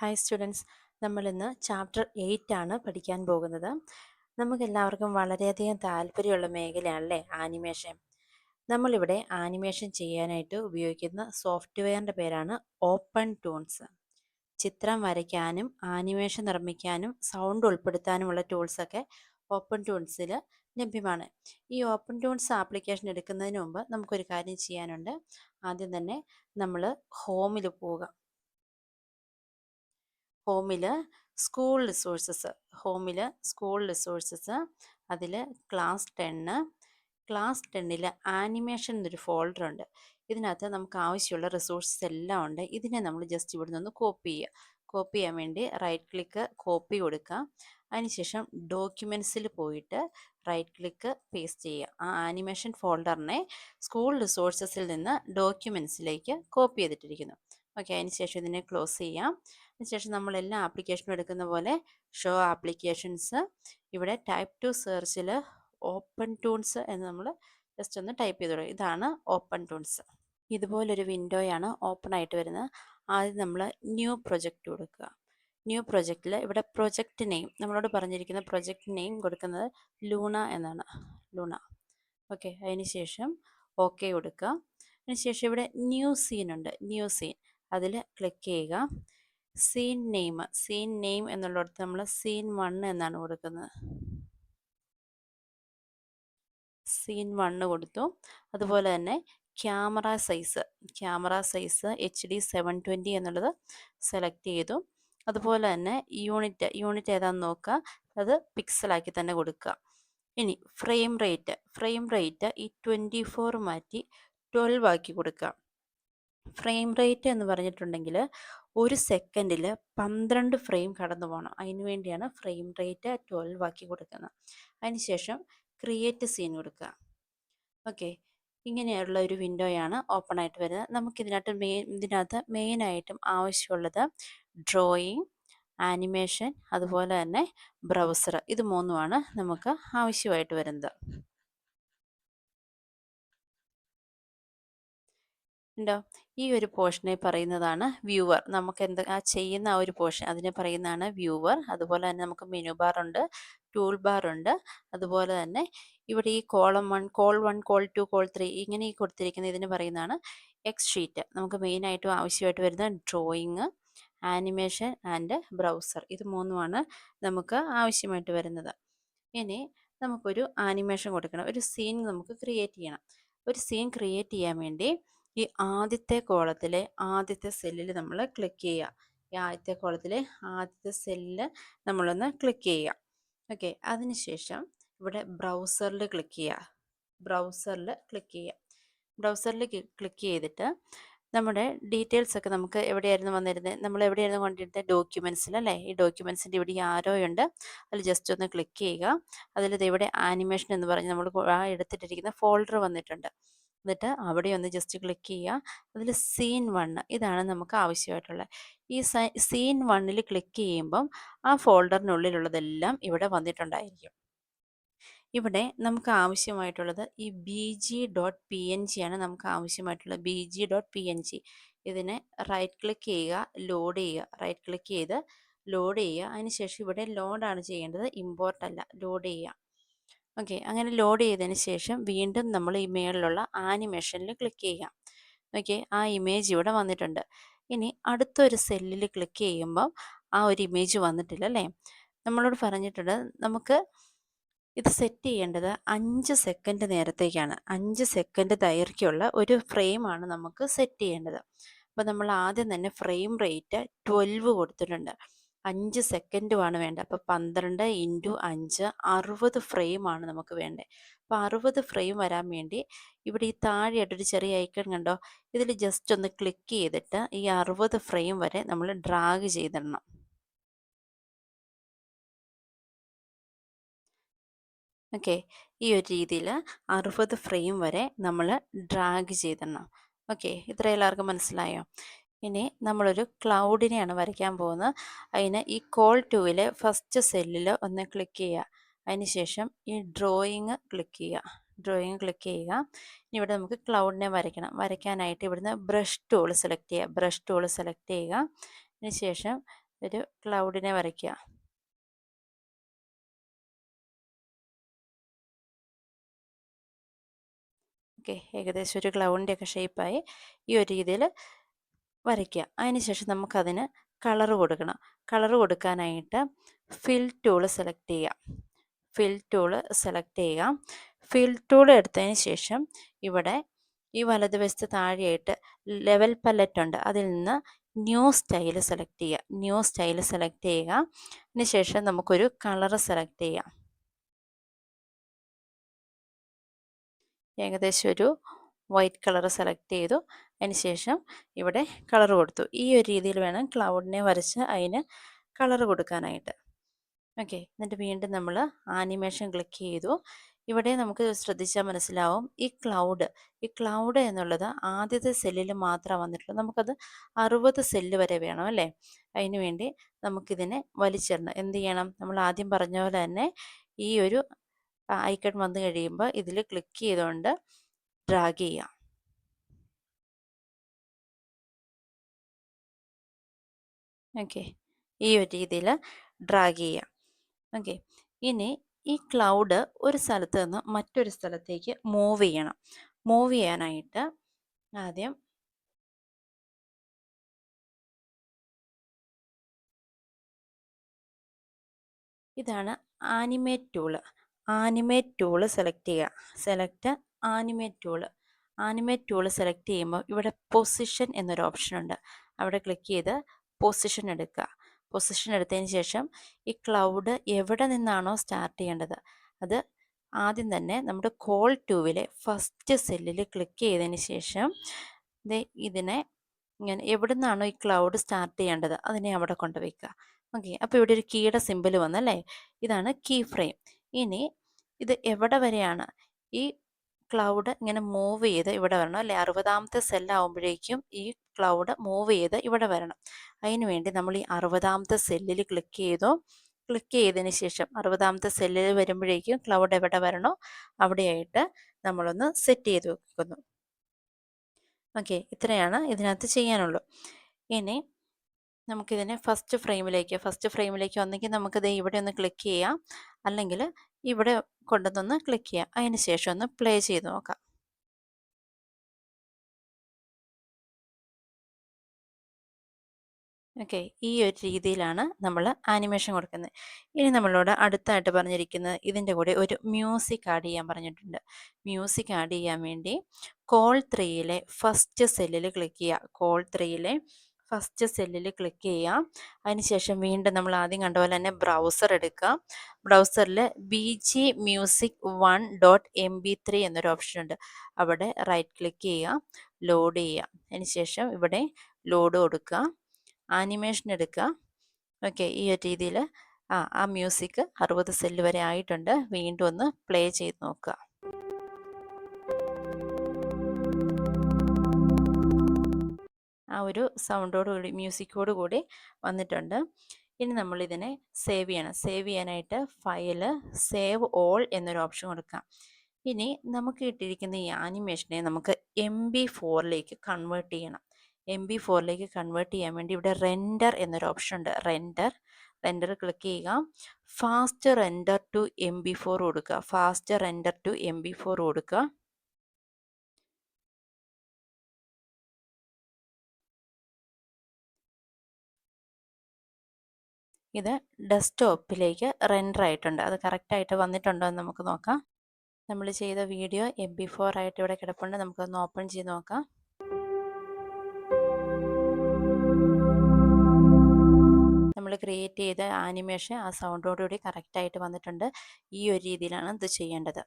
Hi students, നമ്മളിന്ന് chapter 8 ആണ് പഠിക്കാൻ പോകുന്നത്. നമുക്കെല്ലാവർക്കും വളരെയധികം താല്പര്യമുള്ള മേഖലയാണല്ലേ ആനിമേഷൻ. നമ്മളിവിടെ ആനിമേഷൻ ചെയ്യാനായിട്ട് ഉപയോഗിക്കുന്ന സോഫ്റ്റ്വെയറിൻ്റെ പേരാണ് ഓപ്പൺ ടൂൺസ്. ചിത്രം വരയ്ക്കാനും ആനിമേഷൻ നിർമ്മിക്കാനും സൗണ്ട് ഉൾപ്പെടുത്താനുമുള്ള ടൂൾസൊക്കെ ഓപ്പൺ ടൂൺസിൽ ലഭ്യമാണ്. ഈ ഓപ്പൺ ടൂൺസ് ആപ്ലിക്കേഷൻ എടുക്കുന്നതിന് മുമ്പ് നമുക്കൊരു കാര്യം ചെയ്യാനുണ്ട്. ആദ്യം തന്നെ നമ്മൾ ഹോമിൽ പോവുക. ഹോമിൽ സ്കൂൾ റിസോഴ്സസ് അതിൽ ക്ലാസ് 10 ആനിമേഷൻ എന്നൊരു ഫോൾഡർ ഉണ്ട്. ഇതിനകത്ത് നമുക്ക് ആവശ്യമുള്ള റിസോഴ്സസ് എല്ലാം ഉണ്ട്. ഇതിനെ നമ്മൾ ജസ്റ്റ് ഇവിടെ നിന്ന് കോപ്പി ചെയ്യാൻ വേണ്ടി റൈറ്റ് ക്ലിക്ക് കോപ്പി കൊടുക്കുക. അതിനുശേഷം ഡോക്യുമെൻറ്റ്സിൽ പോയിട്ട് റൈറ്റ് ക്ലിക്ക് പേസ്റ്റ് ചെയ്യുക. ആ ആനിമേഷൻ ഫോൾഡറിനെ സ്കൂൾ റിസോഴ്സസിൽ നിന്ന് ഡോക്യുമെൻറ്റ്സിലേക്ക് കോപ്പി ചെയ്തിട്ടിരിക്കുന്നു. ഓക്കെ, അതിനുശേഷം ഇതിനെ ക്ലോസ് ചെയ്യാം. അതിനുശേഷം നമ്മൾ എല്ലാ ആപ്ലിക്കേഷനും എടുക്കുന്ന പോലെ ഷോ ആപ്ലിക്കേഷൻസ്, ഇവിടെ ടൈപ്പ് ടു സെർച്ചിൽ ഓപ്പൺ ടൂൺസ് എന്ന് നമ്മൾ ജസ്റ്റ് ഒന്ന് ടൈപ്പ് ചെയ്ത് കൊടുക്കുക. ഇതാണ് ഓപ്പൺ ടൂൺസ്. ഇതുപോലൊരു വിൻഡോയാണ് ഓപ്പൺ ആയിട്ട് വരുന്നത്. ആദ്യം നമ്മൾ ന്യൂ പ്രൊജക്റ്റ് കൊടുക്കുക. ന്യൂ പ്രൊജക്റ്റിൽ ഇവിടെ പ്രൊജക്റ്റ് നെയിം നമ്മളോട് പറഞ്ഞിരിക്കുന്ന പ്രൊജക്റ്റ് നെയിം കൊടുക്കുന്നത് ലൂണ എന്നാണ്. ലൂണ. ഓക്കെ, അതിനുശേഷം ഓക്കെ കൊടുക്കുക. അതിനുശേഷം ഇവിടെ ന്യൂ സീൻ ഉണ്ട്. ന്യൂ സീൻ അതിൽ ക്ലിക്ക് ചെയ്യുക. സീൻ നെയിം എന്നുള്ളിടത്ത് നമ്മൾ സീൻ 1 എന്നാണ് കൊടുക്കുന്നത്. സീൻ 1 കൊടുത്തു. അതുപോലെ തന്നെ ക്യാമറ സൈസ് HD 720 എന്നുള്ളത് സെലക്ട് ചെയ്തു. അതുപോലെ തന്നെ യൂണിറ്റ് ഏതാണെന്ന് നോക്കുക, അത് പിക്സലാക്കി തന്നെ കൊടുക്കുക. ഇനി ഫ്രെയിം റേറ്റ് ഈ 24 മാറ്റി 12 ആക്കി കൊടുക്കുക. ഫ്രെയിം റേറ്റ് എന്ന് പറഞ്ഞിട്ടുണ്ടെങ്കിൽ ഒരു സെക്കൻഡിൽ 12 ഫ്രെയിം കടന്നു പോകണം. അതിന് വേണ്ടിയാണ് ഫ്രെയിം റേറ്റ് 12 ആക്കി കൊടുക്കുന്നത്. അതിനുശേഷം ക്രിയേറ്റ് സീൻ കൊടുക്കുക. ഓക്കെ, ഇങ്ങനെയുള്ള ഒരു വിൻഡോയാണ് ഓപ്പൺ ആയിട്ട് വരുന്നത്. നമുക്കിതിനകത്ത് മെയിനായിട്ടും ആവശ്യമുള്ളത് ഡ്രോയിങ്, ആനിമേഷൻ, അതുപോലെ തന്നെ ബ്രൗസർ. ഇത് മൂന്നുമാണ് നമുക്ക് ആവശ്യമായിട്ട് വരുന്നത്. ഉണ്ടോ? ഈ ഒരു പോർഷനെ പറയുന്നതാണ് വ്യൂവർ. നമുക്ക് ചെയ്യുന്ന ആ ഒരു പോർഷൻ അതിനെ പറയുന്നതാണ് വ്യൂവർ. അതുപോലെ തന്നെ നമുക്ക് മെനു ബാർ ഉണ്ട്, ടൂൾ ബാർ ഉണ്ട്. അതുപോലെ തന്നെ ഇവിടെ ഈ കോൾ 1, കോൾ 2, കോൾ 3 ഇങ്ങനെ ഈ കൊടുത്തിരിക്കുന്ന ഇതിന് പറയുന്നതാണ് എക്സ് ഷീറ്റ്. നമുക്ക് മെയിനായിട്ടും ആവശ്യമായിട്ട് വരുന്ന ഡ്രോയിങ്, ആനിമേഷൻ ആൻഡ് ബ്രൗസർ. ഇത് മൂന്നുമാണ് നമുക്ക് ആവശ്യമായിട്ട് വരുന്നത്. ഇനി നമുക്കൊരു ആനിമേഷൻ കൊടുക്കണം. ഒരു സീൻ നമുക്ക് ക്രിയേറ്റ് ചെയ്യണം. ഒരു സീൻ ക്രിയേറ്റ് ചെയ്യാൻ വേണ്ടി ഈ ആദ്യത്തെ കോളത്തിലെ ആദ്യത്തെ സെല്ലിൽ നമ്മൾ ക്ലിക്ക് ചെയ്യുക. ഈ ആദ്യത്തെ കോളത്തിലെ ആദ്യത്തെ സെല്ലിൽ നമ്മളൊന്ന് ക്ലിക്ക് ചെയ്യുക. ഓക്കെ, അതിനുശേഷം ഇവിടെ ബ്രൗസറിൽ ക്ലിക്ക് ചെയ്യുക. ബ്രൗസറിൽ ക്ലിക്ക് ചെയ്തിട്ട് നമ്മുടെ ഡീറ്റെയിൽസ് ഒക്കെ നമുക്ക് എവിടെയായിരുന്നു വന്നിരുന്നത്, നമ്മൾ എവിടെയായിരുന്നു കൊണ്ടിരുന്നത്, ഡോക്യുമെൻറ്റ്സിൽ അല്ലേ. ഈ ഡോക്യുമെൻറ്റ്സിൻ്റെ ഇവിടെ ആരോ ഉണ്ട്, അതിൽ ജസ്റ്റ് ഒന്ന് ക്ലിക്ക് ചെയ്യുക. അതിൽ ഇവിടെ ആനിമേഷൻ എന്ന് പറഞ്ഞ് നമ്മൾ എടുത്തിട്ടിരിക്കുന്ന ഫോൾഡർ വന്നിട്ടുണ്ട്. എന്നിട്ട് അവിടെ ഒന്ന് ജസ്റ്റ് ക്ലിക്ക് ചെയ്യുക. അതിൽ സീൻ 1 ഇതാണ് നമുക്ക് ആവശ്യമായിട്ടുള്ളത്. ഈ സീൻ 1 ക്ലിക്ക് ചെയ്യുമ്പം ആ ഫോൾഡറിനുള്ളിലുള്ളതെല്ലാം ഇവിടെ വന്നിട്ടുണ്ടായിരിക്കും. ഇവിടെ നമുക്ക് ആവശ്യമായിട്ടുള്ളത് ഈ bg.png ആണ്. നമുക്ക് ആവശ്യമായിട്ടുള്ളത് bg.png. ഇതിനെ റൈറ്റ് ക്ലിക്ക് ചെയ്യുക, ലോഡ് ചെയ്യുക. അതിനുശേഷം ഇവിടെ ലോഡാണ് ചെയ്യേണ്ടത്, ഇമ്പോർട്ട് അല്ല. ലോഡ് ചെയ്യുക. ഓക്കെ, അങ്ങനെ ലോഡ് ചെയ്തതിന് ശേഷം വീണ്ടും നമ്മൾ ഈ മേളിലുള്ള ആനിമേഷനിൽ ക്ലിക്ക് ചെയ്യുക. ഓക്കെ, ആ ഇമേജ് ഇവിടെ വന്നിട്ടുണ്ട്. ഇനി അടുത്തൊരു സെല്ലിൽ ക്ലിക്ക് ചെയ്യുമ്പം ആ ഒരു ഇമേജ് വന്നിട്ടില്ല അല്ലേ. നമ്മളോട് പറഞ്ഞിട്ടുണ്ട് നമുക്ക് ഇത് സെറ്റ് ചെയ്യേണ്ടത് 5 സെക്കൻഡ് നേരത്തേക്കാണ്. 5 സെക്കൻഡ് ദൈർഘ്യമുള്ള ഒരു ഫ്രെയിമാണ് നമുക്ക് സെറ്റ് ചെയ്യേണ്ടത്. അപ്പോൾ നമ്മൾ ആദ്യം തന്നെ ഫ്രെയിം റേറ്റ് 12 കൊടുത്തിട്ടുണ്ട്. 5 സെക്കൻഡുമാണ് വേണ്ടത്. അപ്പോൾ 12 × 5 60 ഫ്രെയിമാണ് നമുക്ക് വേണ്ടത്. അപ്പോൾ 60 ഫ്രെയിം വരാൻ വേണ്ടി ഇവിടെ ഈ താഴെയായിട്ടൊരു ചെറിയ ഐക്കൺ കണ്ടോ, ഇതിൽ ജസ്റ്റ് ഒന്ന് ക്ലിക്ക് ചെയ്തിട്ട് ഈ 60 ഫ്രെയിം വരെ നമ്മൾ ഡ്രാഗ് ചെയ്തിടണം. ഓക്കെ, ഈ ഒരു രീതിയിൽ 60 ഫ്രെയിം വരെ നമ്മൾ ഡ്രാഗ് ചെയ്തിടണം. ഓക്കെ, ഇത്ര എല്ലാവർക്കും മനസ്സിലായോ? ഇനി നമ്മളൊരു ക്ലൗഡിനെയാണ് വരയ്ക്കാൻ പോകുന്നത്. അതിന് ഈ കോൾ 2 ഫസ്റ്റ് സെല്ലിൽ ഒന്ന് ക്ലിക്ക് ചെയ്യുക. അതിനുശേഷം ഈ ഡ്രോയിങ് ക്ലിക്ക് ചെയ്യുക. ഇനി ഇവിടെ നമുക്ക് ക്ലൗഡിനെ വരയ്ക്കാനായിട്ട് ഇവിടുന്ന് ബ്രഷ് ടൂൾ സെലക്ട് ചെയ്യുക. അതിനുശേഷം ഒരു ക്ലൗഡിനെ വരയ്ക്കുക. ഓക്കെ, ഏകദേശം ഒരു ക്ലൗഡിൻ്റെയൊക്കെ ഷേപ്പായി ഈ ഒരു രീതിയിൽ വരയ്ക്കുക. അതിനുശേഷം നമുക്കതിന് കളർ കൊടുക്കണം. കളർ കൊടുക്കാനായിട്ട് ഫിൽ ടൂള് സെലക്ട് ചെയ്യുക. ഫിൽ ടൂൾ എടുത്തതിന് ശേഷം ഇവിടെ ഈ വലതുവശത്ത് താഴെയായിട്ട് ലെവൽ പല്ലറ്റ് ഉണ്ട്. അതിൽ നിന്ന് ന്യൂ സ്റ്റൈൽ സെലക്ട് ചെയ്യുക. അതിനുശേഷം നമുക്കൊരു കളർ സെലക്ട് ചെയ്യാം. ഏകദേശം ഒരു വൈറ്റ് കളർ സെലക്ട് ചെയ്തു. അതിനുശേഷം ഇവിടെ കളർ കൊടുത്തു. ഈ ഒരു രീതിയിൽ വേണം ക്ലൗഡിനെ വരച്ച് അതിന് കളർ കൊടുക്കാനായിട്ട്. ഓക്കെ, എന്നിട്ട് വീണ്ടും നമ്മൾ ആനിമേഷൻ ക്ലിക്ക് ചെയ്തു. ഇവിടെ നമുക്ക് ശ്രദ്ധിച്ചാൽ മനസ്സിലാവും ഈ ക്ലൗഡ് എന്നുള്ളത് ആദ്യത്തെ സെല്ലിൽ മാത്രമേ വന്നിട്ടുള്ളൂ. നമുക്കത് 60 സെല്ല് വരെ വേണം അല്ലേ? അതിനു വേണ്ടി നമുക്കിതിനെ വലിച്ചിടണം. എന്ത് ചെയ്യണം? നമ്മൾ ആദ്യം പറഞ്ഞ പോലെ തന്നെ ഈ ഒരു ഐക്കൺ വന്നു കഴിയുമ്പോൾ ഇതിൽ ക്ലിക്ക് ചെയ്തുകൊണ്ട് ഡ്രാഗ് ചെയ്യാം. ഓക്കെ, ഈ ഒരു രീതിയിൽ ഡ്രാഗ് ചെയ്യാം. ഓക്കെ, ഇനി ഈ ക്ലൗഡ് ഒരു സ്ഥലത്ത് നിന്ന് മറ്റൊരു സ്ഥലത്തേക്ക് മൂവ് ചെയ്യണം. മൂവ് ചെയ്യാനായിട്ട് ആദ്യം ഇതാണ് ആനിമേറ്റ് ടൂള് സെലക്ട് ചെയ്യുക. സെലക്ട് ആനിമേറ്റ് ടൂള് സെലക്ട് ചെയ്യുമ്പോൾ ഇവിടെ പൊസിഷൻ എന്നൊരു ഓപ്ഷൻ ഉണ്ട്. അവിടെ ക്ലിക്ക് ചെയ്ത് പൊസിഷൻ എടുക്കുക. പൊസിഷൻ എടുത്തതിന് ശേഷം ഈ ക്ലൗഡ് എവിടെ നിന്നാണോ സ്റ്റാർട്ട് ചെയ്യേണ്ടത് അത് ആദ്യം തന്നെ നമ്മുടെ കോൾ ടൂവിലെ ഫസ്റ്റ് സെല്ലിൽ ക്ലിക്ക് ചെയ്തതിന് ശേഷം ഇതിനെ ഇങ്ങനെ എവിടെ നിന്നാണോ ഈ ക്ലൗഡ് സ്റ്റാർട്ട് ചെയ്യേണ്ടത് അതിനെ അവിടെ കൊണ്ടുവയ്ക്കുക. ഓക്കെ, അപ്പോൾ ഇവിടെ ഒരു കീയുടെ സിമ്പിൾ വന്നല്ലേ? ഇതാണ് കീ ഫ്രെയിം. ഇനി ഇത് എവിടെ വരെയാണ് ഈ ക്ലൗഡ് ഇങ്ങനെ മൂവ് ചെയ്ത് ഇവിടെ വരണം അല്ലേ? 60ാമത്തെ സെല്ലാവുമ്പോഴേക്കും ഈ ക്ലൗഡ് മൂവ് ചെയ്ത് ഇവിടെ വരണം. അതിനു വേണ്ടി നമ്മൾ ഈ 60ാമത്തെ സെല്ലിൽ ക്ലിക്ക് ചെയ്തതിന് ശേഷം 60ാമത്തെ സെല്ലിൽ വരുമ്പോഴേക്കും ക്ലൗഡ് എവിടെ വരണോ അവിടെയായിട്ട് നമ്മളൊന്ന് സെറ്റ് ചെയ്ത് വെക്കുന്നു. ഓക്കെ, ഇത്രയാണ് ഇതിനകത്ത് ചെയ്യാനുള്ളൂ. ഇനി നമുക്കിതിനെ ഫസ്റ്റ് ഫ്രെയിമിലേക്ക് വന്നെങ്കിൽ നമുക്കിത് ഇവിടെ ഒന്ന് ക്ലിക്ക് ചെയ്യാം, അല്ലെങ്കിൽ ഇവിടെ കൊണ്ടുവന്നൊന്ന് ക്ലിക്ക് ചെയ്യാം. അതിന് ശേഷം ഒന്ന് പ്ലേ ചെയ്ത് നോക്കാം. ഓക്കെ, ഈ ഒരു രീതിയിലാണ് നമ്മൾ ആനിമേഷൻ കൊടുക്കുന്നത്. ഇനി നമ്മളോട് അടുത്തായിട്ട് പറഞ്ഞിരിക്കുന്നത് ഇതിൻ്റെ കൂടെ ഒരു മ്യൂസിക് ആഡ് ചെയ്യാൻ പറഞ്ഞിട്ടുണ്ട്. മ്യൂസിക് ആഡ് ചെയ്യാൻ വേണ്ടി കോൾ 3യിലെ ഫസ്റ്റ് സെല്ലിൽ ക്ലിക്ക് ചെയ്യുക. അതിനുശേഷം വീണ്ടും നമ്മൾ ആദ്യം കണ്ട പോലെ തന്നെ ബ്രൗസർ എടുക്കുക. ബ്രൗസറിൽ bgmusic1.mp3 എന്നൊരു ഓപ്ഷൻ ഉണ്ട്. അവിടെ റൈറ്റ് ക്ലിക്ക് ചെയ്യുക, ലോഡ് ചെയ്യുക. അതിനുശേഷം ഇവിടെ ലോഡ് കൊടുക്കുക, ആനിമേഷൻ എടുക്കുക. ഓക്കെ, ഈ ഒരു രീതിയിൽ ആ മ്യൂസിക് 60 സെല്ല് വരെ ആയിട്ടുണ്ട്. വീണ്ടും ഒന്ന് പ്ലേ ചെയ്ത് നോക്കുക. ആ ഒരു സൗണ്ടോടുകൂടി മ്യൂസിക്കോട് കൂടി വന്നിട്ടുണ്ട്. ഇനി നമ്മളിതിനെ സേവ് ചെയ്യണം. സേവ് ചെയ്യാനായിട്ട് ഫയല് സേവ് ഓൾ എന്നൊരു ഓപ്ഷൻ കൊടുക്കാം. ഇനി നമുക്ക് കിട്ടിയിരിക്കുന്ന ഈ ആനിമേഷനെ നമുക്ക് MP4ലേക്ക് കൺവേർട്ട് ചെയ്യണം. MP4ലേക്ക് കൺവേർട്ട് ചെയ്യാൻ വേണ്ടി ഇവിടെ റെൻഡർ എന്നൊരു ഓപ്ഷൻ ഉണ്ട്. റെൻഡർ ക്ലിക്ക് ചെയ്യുക. ഫാസ്റ്റ് റെൻഡർ ടു MP4 കൊടുക്കുക. ഇത് ഡെസ്ക്ടോപ്പിലേക്ക് റെൻഡർ ആയിട്ടുണ്ട്. അത് കറക്റ്റായിട്ട് വന്നിട്ടുണ്ടോ എന്ന് നമുക്ക് നോക്കാം. നമ്മൾ ചെയ്ത വീഡിയോ MP4 ആയിട്ട് ഇവിടെ കിടപ്പുണ്ട്. നമുക്കൊന്ന് ഓപ്പൺ ചെയ്ത് നോക്കാം. നമ്മൾ ക്രിയേറ്റ് ചെയ്ത ആനിമേഷൻ ആ സൗണ്ടോടുകൂടി കറക്റ്റായിട്ട് വന്നിട്ടുണ്ട്. ഈ ഒരു രീതിയിലാണ് ഇത് ചെയ്യേണ്ടത്.